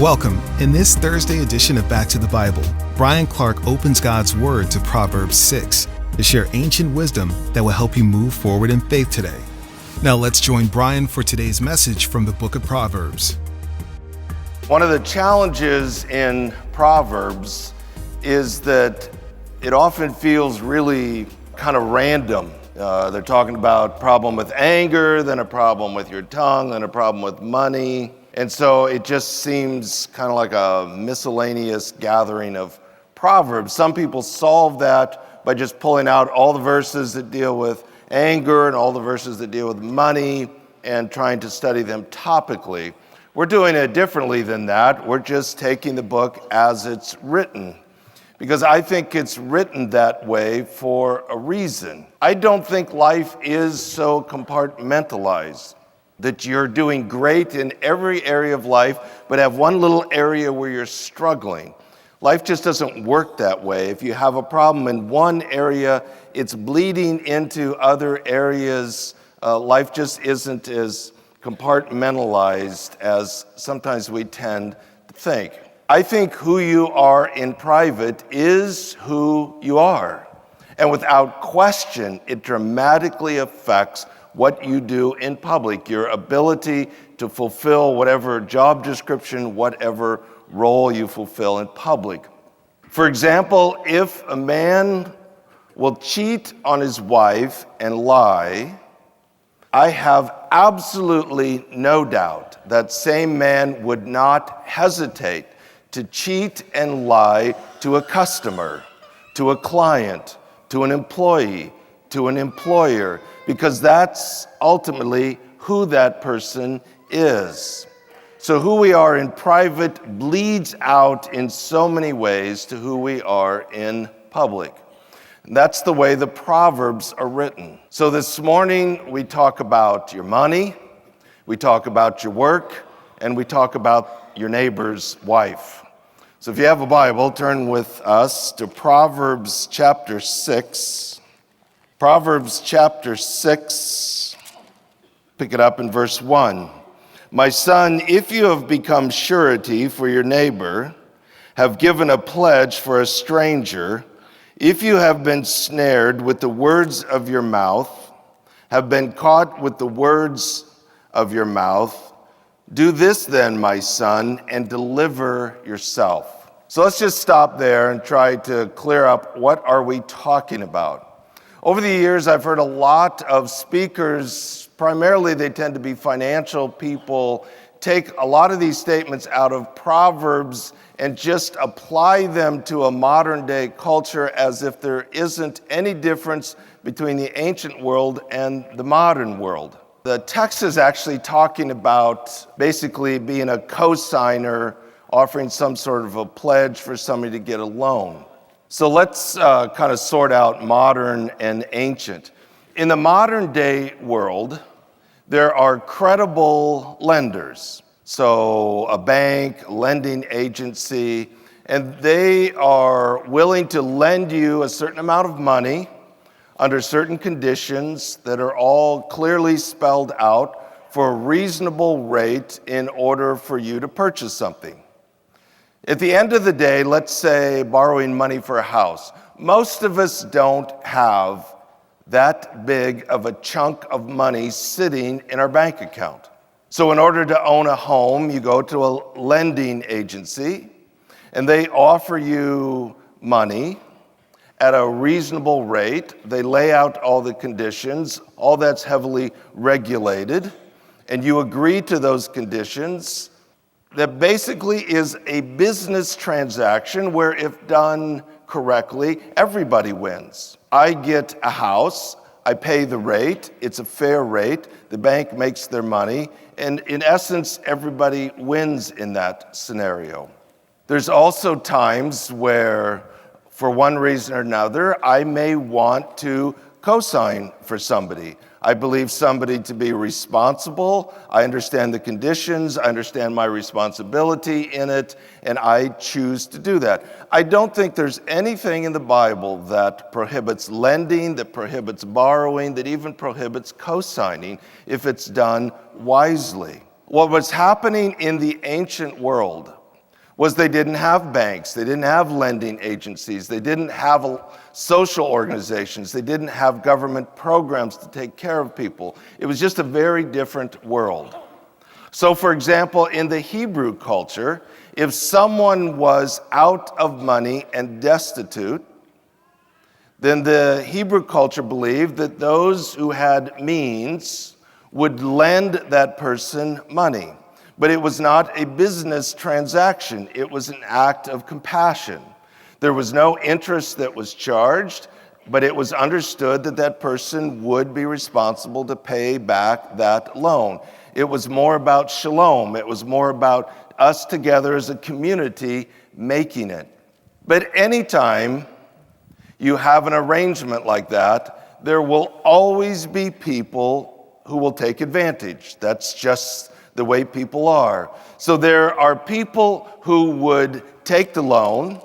Welcome. In this Thursday edition of Back to the Bible, Bryan opens God's Word to Proverbs 6 to share ancient wisdom that will help you move forward in faith today. Now let's join Bryan for today's message from the book of Proverbs. One of the challenges in Proverbs is that it often feels really kind of random. They're talking about problem with anger, then a problem with your tongue, then a problem with money. And so it just seems kind of like a miscellaneous gathering of Proverbs. Some people solve that by just pulling out all the verses that deal with anger and all the verses that deal with money and trying to study them topically. We're doing it differently than that. We're just taking the book as it's written, because I think it's written that way for a reason. I don't think life is so compartmentalized that you're doing great in every area of life, but have one little area where you're struggling. Life just doesn't work that way. If you have a problem in one area, it's bleeding into other areas. Life just isn't as compartmentalized as sometimes we tend to think. I think who you are in private is who you are. And without question, it dramatically affects what you do in public, your ability to fulfill whatever job description, whatever role you fulfill in public. For example, if a man will cheat on his wife and lie, I have absolutely no doubt that same man would not hesitate to cheat and lie to a customer, to a client, to an employee, to an employer, because that's ultimately who that person is. So who we are in private bleeds out in so many ways to who we are in public. And that's the way the Proverbs are written. So this morning we talk about your money, we talk about your work, and we talk about your neighbor's wife. So if you have a Bible, turn with us to Proverbs chapter 6. Proverbs chapter 6, pick it up in verse 1. My son, if you have become surety for your neighbor, have given a pledge for a stranger, if you have been snared with the words of your mouth, have been caught with the words of your mouth, do this then, my son, and deliver yourself. So let's just stop there and try to clear up what are we talking about. Over the years, I've heard a lot of speakers, primarily they tend to be financial people, take a lot of these statements out of Proverbs and just apply them to a modern day culture as if there isn't any difference between the ancient world and the modern world. The text is actually talking about basically being a co-signer, offering some sort of a pledge for somebody to get a loan. So let's kind of sort out modern and ancient. In the modern day world, there are credible lenders. So a bank, lending agency, and they are willing to lend you a certain amount of money under certain conditions that are all clearly spelled out for a reasonable rate in order for you to purchase something. At the end of the day, let's say borrowing money for a house. Most of us don't have that big of a chunk of money sitting in our bank account. So in order to own a home, you go to a lending agency and they offer you money at a reasonable rate. They lay out all the conditions, all that's heavily regulated, and you agree to those conditions. That basically is a business transaction where, if done correctly, everybody wins. I get a house, I pay the rate, it's a fair rate, the bank makes their money, and in essence, everybody wins in that scenario. There's also times where, for one reason or another, I may want to co-sign for somebody. I believe somebody to be responsible. I understand the conditions. I understand my responsibility in it, and I choose to do that. I don't think there's anything in the Bible that prohibits lending, that prohibits borrowing, that even prohibits co-signing if it's done wisely. What was happening in the ancient world was they didn't have banks, they didn't have lending agencies, they didn't have social organizations, they didn't have government programs to take care of people. It was just a very different world. So for example, in the Hebrew culture, if someone was out of money and destitute, then the Hebrew culture believed that those who had means would lend that person money. But it was not a business transaction. It was an act of compassion. There was no interest that was charged, but it was understood that that person would be responsible to pay back that loan. It was more about shalom. It was more about us together as a community making it. But anytime you have an arrangement like that, there will always be people who will take advantage. That's just the way people are. So there are people who would take the loan,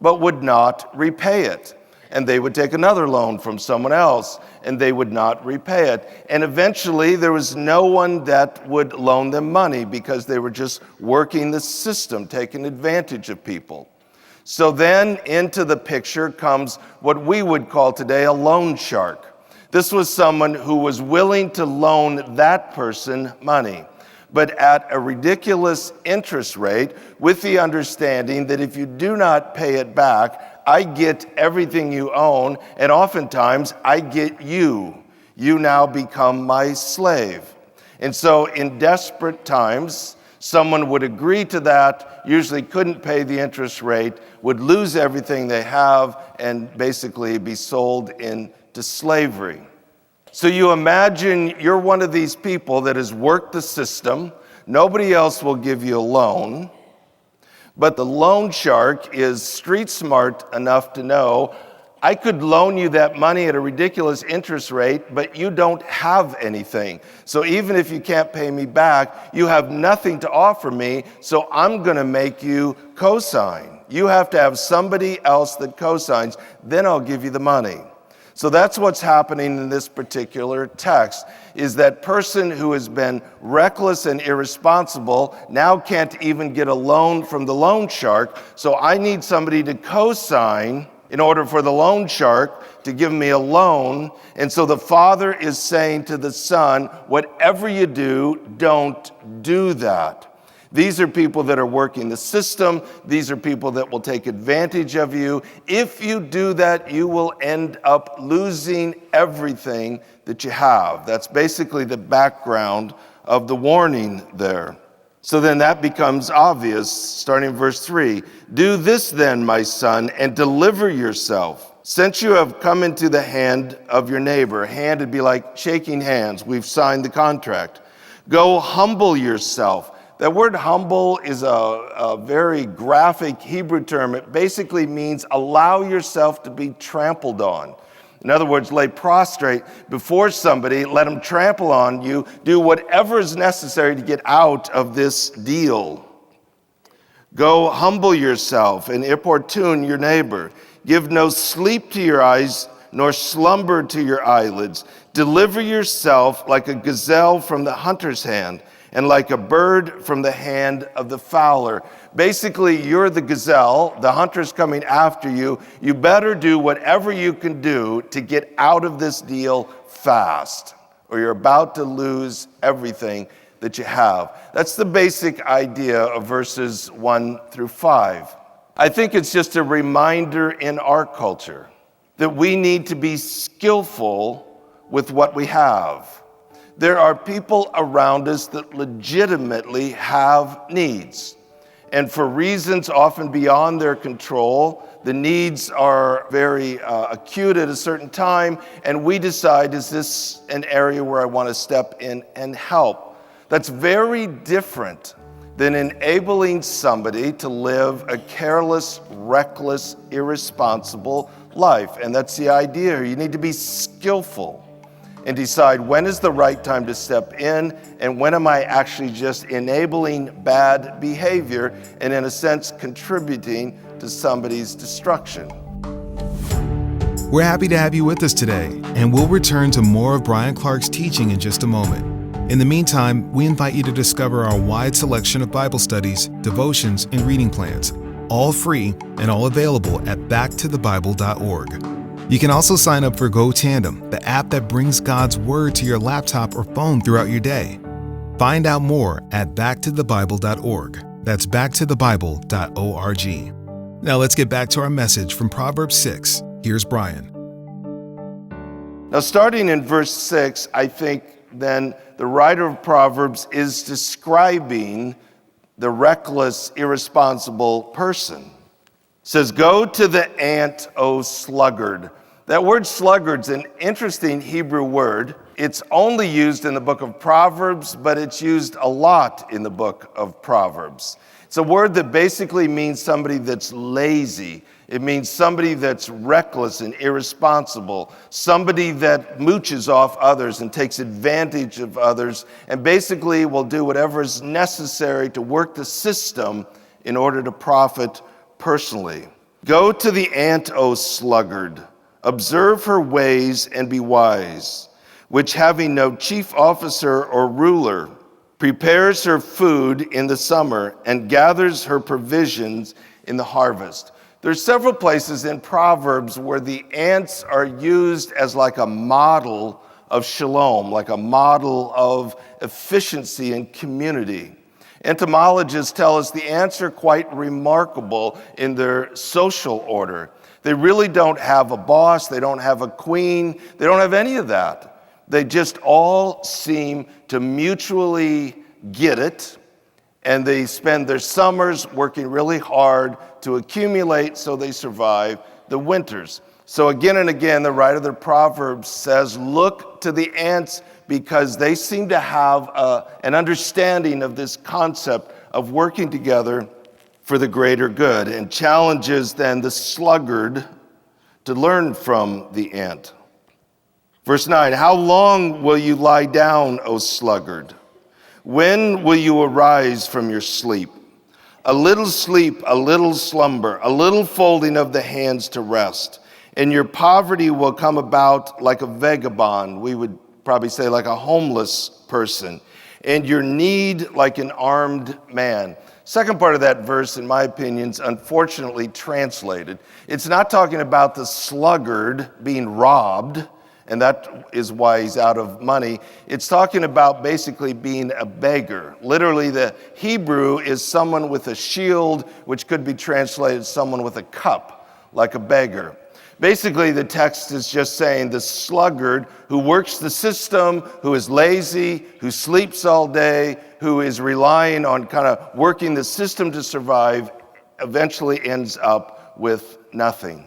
but would not repay it. And they would take another loan from someone else, and they would not repay it. And eventually, there was no one that would loan them money because they were just working the system, taking advantage of people. So then into the picture comes what we would call today a loan shark. This was someone who was willing to loan that person money, but at a ridiculous interest rate, with the understanding that if you do not pay it back, I get everything you own, and oftentimes I get you. You now become my slave. And so in desperate times, someone would agree to that, usually couldn't pay the interest rate, would lose everything they have, and basically be sold into slavery. So you imagine you're one of these people that has worked the system. Nobody else will give you a loan. But the loan shark is street smart enough to know, I could loan you that money at a ridiculous interest rate, but you don't have anything. So even if you can't pay me back, you have nothing to offer me, so I'm going to make you co-sign. You have to have somebody else that co-signs, then I'll give you the money. So that's what's happening in this particular text, is that person who has been reckless and irresponsible now can't even get a loan from the loan shark, so I need somebody to co-sign in order for the loan shark to give me a loan. And so the father is saying to the son, whatever you do, don't do that. These are people that are working the system. These are people that will take advantage of you. If you do that, you will end up losing everything that you have. That's basically the background of the warning there. So then that becomes obvious, starting in verse 3. Do this then, my son, and deliver yourself, since you have come into the hand of your neighbor. Hand would be like shaking hands. We've signed the contract. Go humble yourself. That word humble is a very graphic Hebrew term. It basically means allow yourself to be trampled on. In other words, lay prostrate before somebody, let them trample on you, do whatever is necessary to get out of this deal. Go humble yourself and importune your neighbor. Give no sleep to your eyes, nor slumber to your eyelids. Deliver yourself like a gazelle from the hunter's hand, and like a bird from the hand of the fowler. Basically, you're the gazelle, the hunter's coming after you. You better do whatever you can do to get out of this deal fast, or you're about to lose everything that you have. That's the basic idea of verses 1 through 5. I think it's just a reminder in our culture that we need to be skillful with what we have. There are people around us that legitimately have needs. And for reasons often beyond their control, the needs are very acute at a certain time, and we decide, is this an area where I want to step in and help? That's very different than enabling somebody to live a careless, reckless, irresponsible life. And that's the idea here. You need to be skillful and decide when is the right time to step in and when am I actually just enabling bad behavior and in a sense contributing to somebody's destruction. We're happy to have you with us today, and we'll return to more of Bryan Clark's teaching in just a moment. In the meantime, we invite you to discover our wide selection of Bible studies, devotions, and reading plans, all free and all available at backtothebible.org. You can also sign up for Go Tandem, the app that brings God's Word to your laptop or phone throughout your day. Find out more at backtothebible.org. That's backtothebible.org. Now let's get back to our message from Proverbs 6. Here's Bryan. Now, starting in verse 6, I think then the writer of Proverbs is describing the reckless, irresponsible person. It says, "Go to the ant, O sluggard." That word sluggard's an interesting Hebrew word. It's only used in the book of Proverbs, but it's used a lot in the book of Proverbs. It's a word that basically means somebody that's lazy. It means somebody that's reckless and irresponsible, somebody that mooches off others and takes advantage of others, and basically will do whatever is necessary to work the system in order to profit personally. "Go to the ant, O sluggard, observe her ways and be wise, which having no chief officer or ruler, prepares her food in the summer and gathers her provisions in the harvest." There's several places in Proverbs where the ants are used as like a model of shalom, like a model of efficiency and community. Entomologists tell us the ants are quite remarkable in their social order. They really don't have a boss, they don't have a queen, they don't have any of that. They just all seem to mutually get it, and they spend their summers working really hard to accumulate so they survive the winters. So again and again, the writer of the Proverbs says, look to the ants because they seem to have an understanding of this concept of working together for the greater good, and challenges then the sluggard to learn from the ant. Verse 9, "How long will you lie down, O sluggard? When will you arise from your sleep? A little sleep, a little slumber, a little folding of the hands to rest, and your poverty will come about like a vagabond," we would probably say like a homeless person, "and your need like an armed man." Second part of that verse, in my opinion, is unfortunately translated. It's not talking about the sluggard being robbed, and that is why he's out of money. It's talking about basically being a beggar. Literally, the Hebrew is someone with a shield, which could be translated someone with a cup, like a beggar. Basically, the text is just saying the sluggard who works the system, who is lazy, who sleeps all day, who is relying on kind of working the system to survive, eventually ends up with nothing.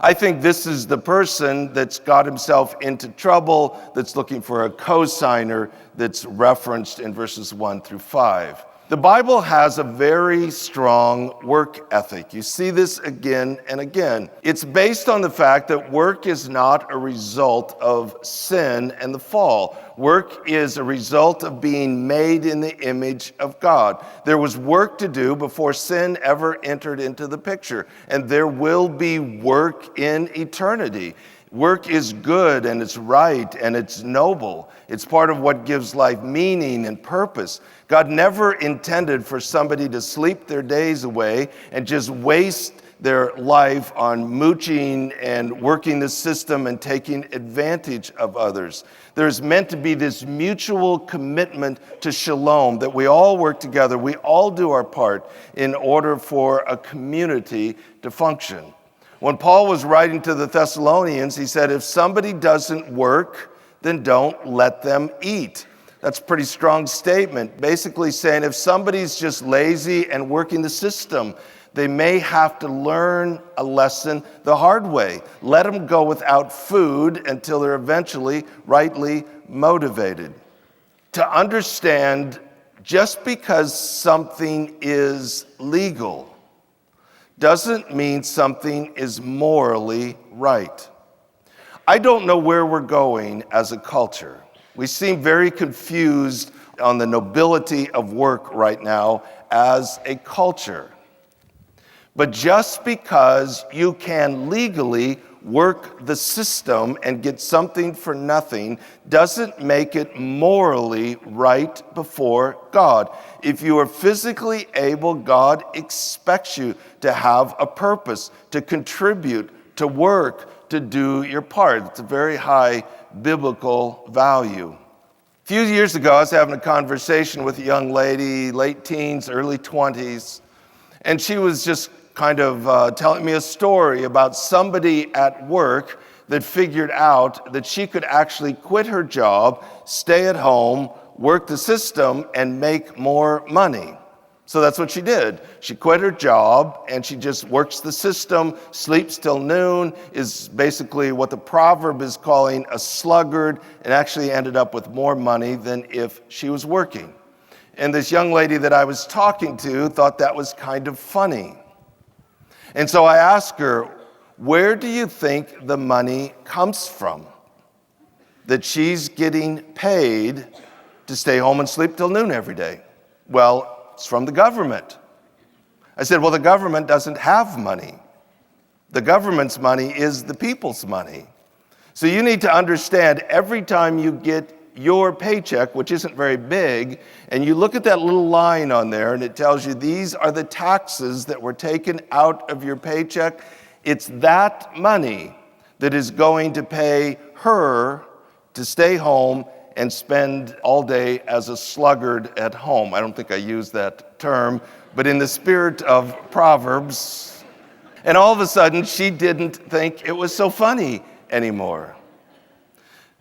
I think this is the person that's got himself into trouble, that's looking for a cosigner that's referenced in verses 1 through 5. The Bible has a very strong work ethic. You see this again and again. It's based on the fact that work is not a result of sin and the fall. Work is a result of being made in the image of God. There was work to do before sin ever entered into the picture, and there will be work in eternity. Work is good and it's right and it's noble. It's part of what gives life meaning and purpose. God never intended for somebody to sleep their days away and just waste their life on mooching and working the system and taking advantage of others. There's meant to be this mutual commitment to shalom, that we all work together, we all do our part in order for a community to function. When Paul was writing to the Thessalonians, he said, if somebody doesn't work, then don't let them eat. That's a pretty strong statement, basically saying if somebody's just lazy and working the system, they may have to learn a lesson the hard way. Let them go without food until they're eventually rightly motivated. To understand, just because something is legal doesn't mean something is morally right. I don't know where we're going as a culture. We seem very confused on the nobility of work right now as a culture. But just because you can legally work the system and get something for nothing doesn't make it morally right before God. If you are physically able, God expects you to have a purpose, to contribute, to work, to do your part. It's a very high biblical value. A few years ago, I was having a conversation with a young lady, late teens, early 20s, and she was just kind of telling me a story about somebody at work that figured out that she could actually quit her job, stay at home, work the system, and make more money. So that's what she did. She quit her job and she just works the system, sleeps till noon, is basically what the proverb is calling a sluggard, and actually ended up with more money than if she was working. And this young lady that I was talking to thought that was kind of funny. And so I asked her, where do you think the money comes from that she's getting paid to stay home and sleep till noon every day? Well, it's from the government. I said, well, the government doesn't have money. The government's money is the people's money. So you need to understand, every time you get your paycheck, which isn't very big, and you look at that little line on there and it tells you these are the taxes that were taken out of your paycheck, it's that money that is going to pay her to stay home and spend all day as a sluggard at home. I don't think I used that term, but in the spirit of Proverbs. And all of a sudden, she didn't think it was so funny anymore.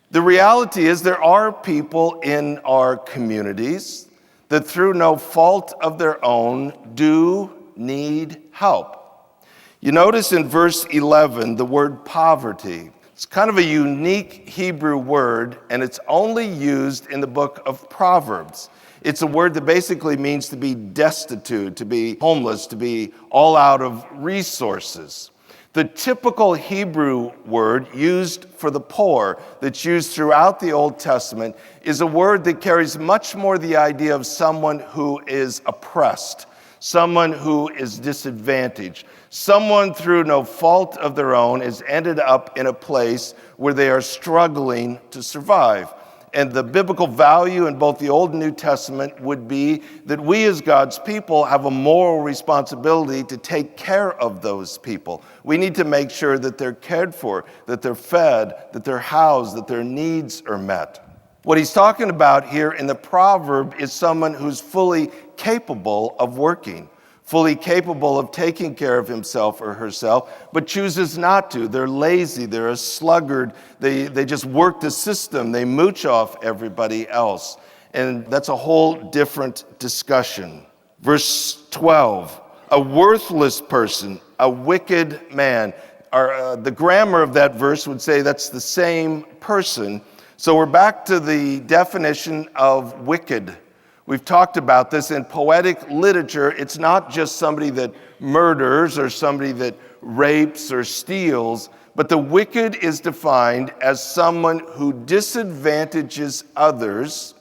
The reality is there are people in our communities that through no fault of their own do need help. You notice in verse 11 the word poverty. It's kind of a unique Hebrew word, and it's only used in the book of Proverbs. It's a word that basically means to be destitute, to be homeless, to be all out of resources. The typical Hebrew word used for the poor, that's used throughout the Old Testament, is a word that carries much more the idea of someone who is oppressed, someone who is disadvantaged, someone through no fault of their own has ended up in a place where they are struggling to survive. And the biblical value in both the Old and New Testament would be that we as God's people have a moral responsibility to take care of those people. We need to make sure that they're cared for, that they're fed, that they're housed, that their needs are met. What he's talking about here in the proverb is someone who's fully capable of working, fully capable of taking care of himself or herself, but chooses not to. They're lazy, they're a sluggard, they just work the system, they mooch off everybody else. And that's a whole different discussion. Verse 12, a worthless person, a wicked man. The grammar of that verse would say that's the same person. So we're back to the definition of wicked. We've talked about this in poetic literature. It's not just somebody that murders or somebody that rapes or steals, but the wicked is defined as someone who disadvantages others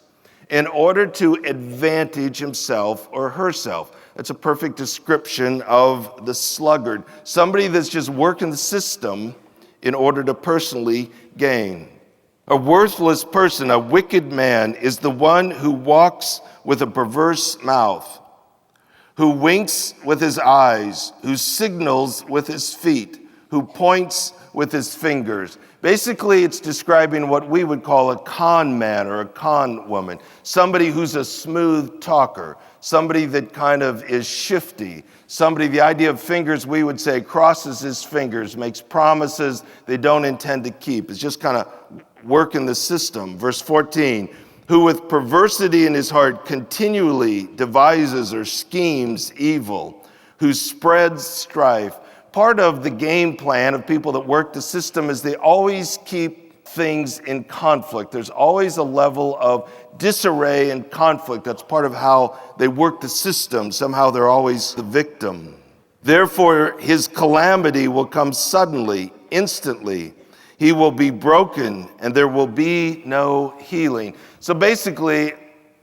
in order to advantage himself or herself. That's a perfect description of the sluggard. Somebody that's just working the system in order to personally gain. A worthless person, a wicked man, is the one who walks with a perverse mouth, who winks with his eyes, who signals with his feet, who points with his fingers. Basically, it's describing what we would call a con man or a con woman, somebody who's a smooth talker, somebody that kind of is shifty, somebody, the idea of fingers, we would say crosses his fingers, makes promises they don't intend to keep. It's just kind of working the system. Verse 14, who with perversity in his heart continually devises or schemes evil, who spreads strife. Part of the game plan of people that work the system is they always keep things in conflict. There's always a level of disarray and conflict. That's part of how they work the system. Somehow they're always the victim. Therefore, his calamity will come suddenly, instantly. He will be broken, and there will be no healing. So basically,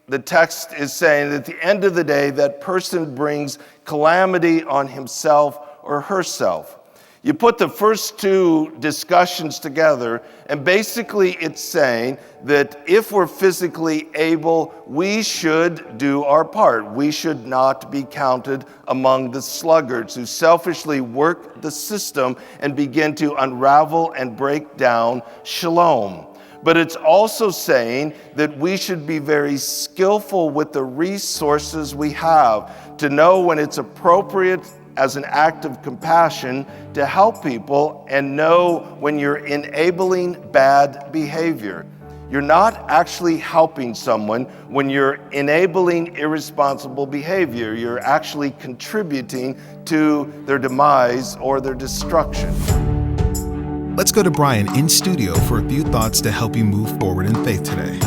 the text is saying that at the end of the day, that person brings calamity on himself or herself. You put the first two discussions together, and basically it's saying that if we're physically able, we should do our part. We should not be counted among the sluggards who selfishly work the system and begin to unravel and break down shalom. But it's also saying that we should be very skillful with the resources we have to know when it's appropriate as an act of compassion to help people, and know when you're enabling bad behavior. You're not actually helping someone when you're enabling irresponsible behavior. You're actually contributing to their demise or their destruction. Let's go to Bryan in studio for a few thoughts to help you move forward in faith today.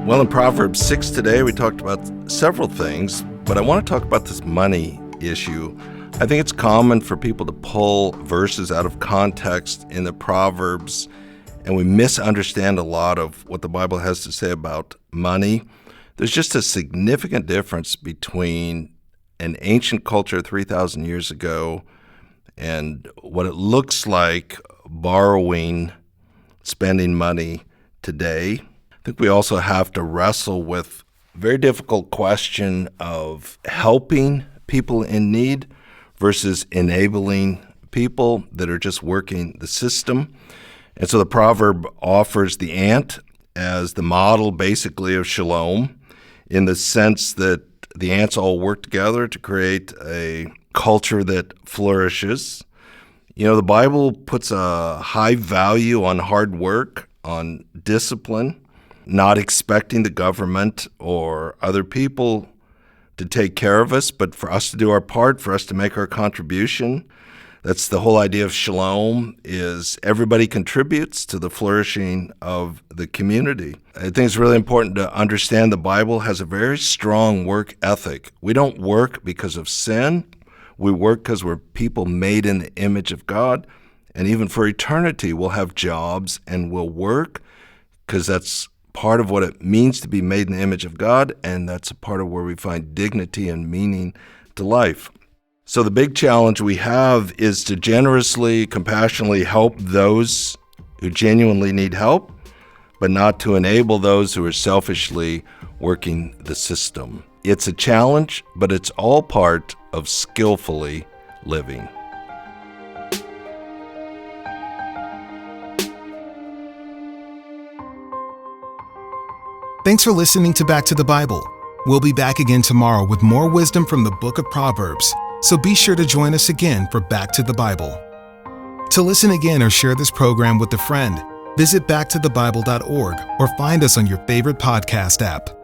Well, in Proverbs 6 today, we talked about several things, but I want to talk about this money issue. I think it's common for people to pull verses out of context in the Proverbs, and we misunderstand a lot of what the Bible has to say about money. There's just a significant difference between an ancient culture 3,000 years ago and what it looks like borrowing, spending money today. I think we also have to wrestle with a very difficult question of helping people in need versus enabling people that are just working the system. And so the proverb offers the ant as the model basically of shalom, in the sense that the ants all work together to create a culture that flourishes. You know, the Bible puts a high value on hard work, on discipline, not expecting the government or other people to take care of us, but for us to do our part, for us to make our contribution. That's the whole idea of shalom, is everybody contributes to the flourishing of the community. I think it's really important to understand the Bible has a very strong work ethic. We don't work because of sin. We work because we're people made in the image of God. And even for eternity, we'll have jobs and we'll work because that's part of what it means to be made in the image of God, and that's a part of where we find dignity and meaning to life. So the big challenge we have is to generously, compassionately help those who genuinely need help, but not to enable those who are selfishly working the system. It's a challenge, but it's all part of skillfully living. Thanks for listening to Back to the Bible. We'll be back again tomorrow with more wisdom from the book of Proverbs, so be sure to join us again for Back to the Bible. To listen again or share this program with a friend, visit backtothebible.org or find us on your favorite podcast app.